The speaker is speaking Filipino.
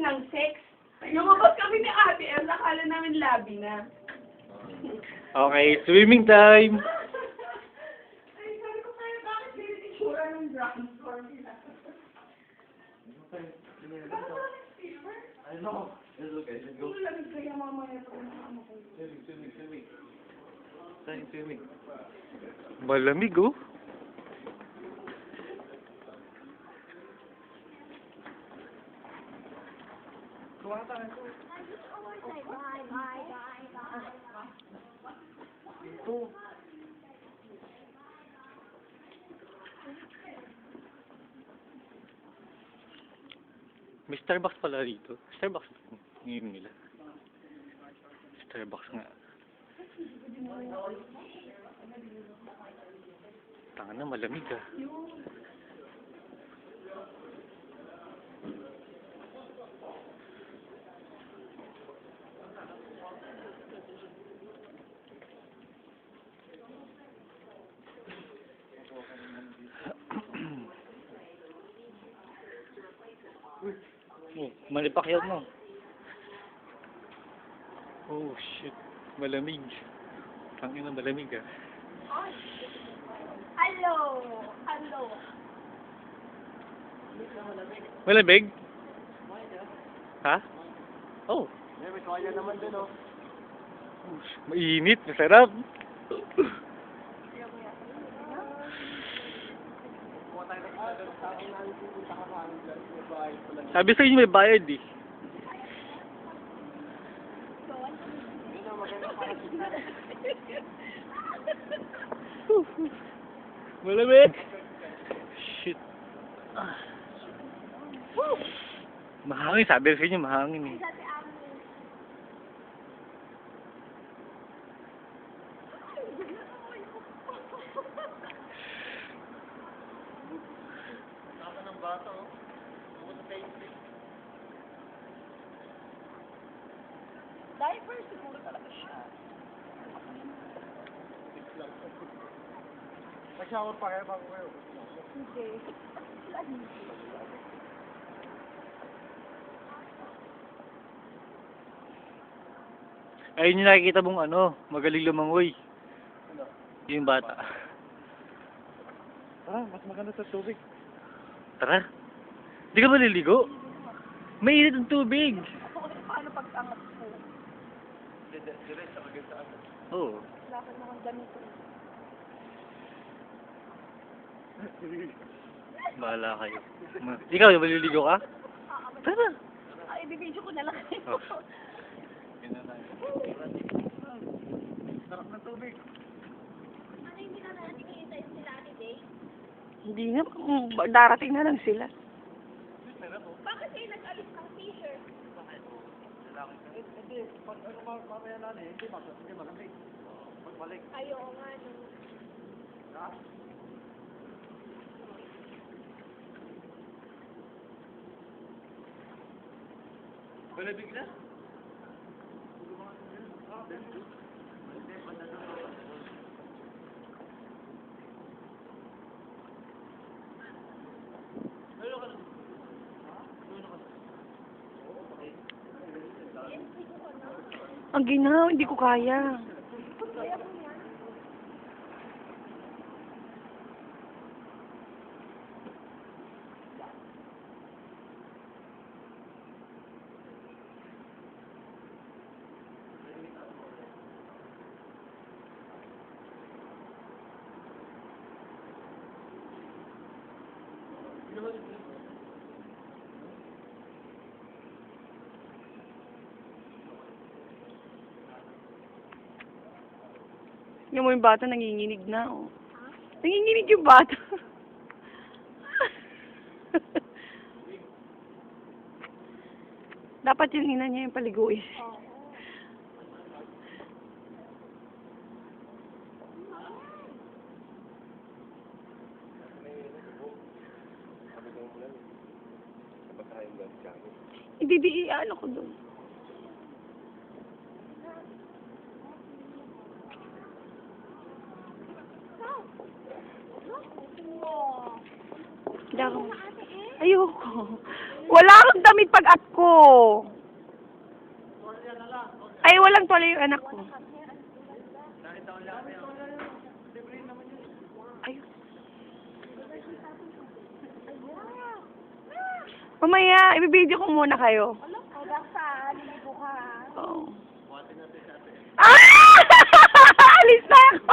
ng sex. Lumabas kami ni Ate M, nakala namin labi na. Okay, swimming time! Ay, sabi ko kayo, bakit ganyan itsura ng ground floor nila? I know. It's okay. Let's go. Lamig kaya mamaya pag nakama ko. Swimming. Swimming. Malamig, oh. Kuha tayo. Ito. May Starbucks pala dito. Starbucks ngayon nila. Starbucks nga. Tanga na, malamig ah. Oh, malipakyaw mo. Oh, shit. Malamig. Tangina, malamig ah. Hello! Hello! Malamig? Ha? Oh. May kaya naman din, oh. Mainit, masarap. Sabi sa inyo may bayad eh. Malamig. Shit. Mahangin, sabi sa inyo mahangin eh. Diaper siguro talaga siya. Nag-shower pa kayo bago kayo. Hindi. Ayun yung nakikita mong ano, magaling lumangoy. Yung bata. Mas maganda sa tubig. Tara. Hindi ka maliligo? Mainit ang tubig. Paano pag-angat ko? Direct sa maganda. Oo. Wala ka naman ganito. Bahala kayo. Ikaw, maliligo ka? Tara. Ay, bibidyo ko na lang. Oh. Sarap ng tubig. Ano hindi na natin kita yung sila ni Day? Hindi nga. Darating na lang sila. Bakit kayo nag-alis ng t-shirt? Hindi, pag ano mamaya na hindi malamig. Pagbalik. Ayaw nga no. Ha? Malamig na? Ang ginaw, hindi ko kaya. Yung mo yung bata, nanginginig na, oh. Nanginginig yung bata. Dapat yung ina niya yung paliguin. Hindi, ano ko doon. Hindi ako. Ayoko. Wala akong damit pag-at ko. Ay, walang tuwalya yung anak ko. Ay. Mamaya, ibibideo ko muna kayo. Oo. Ah! Alis na ako!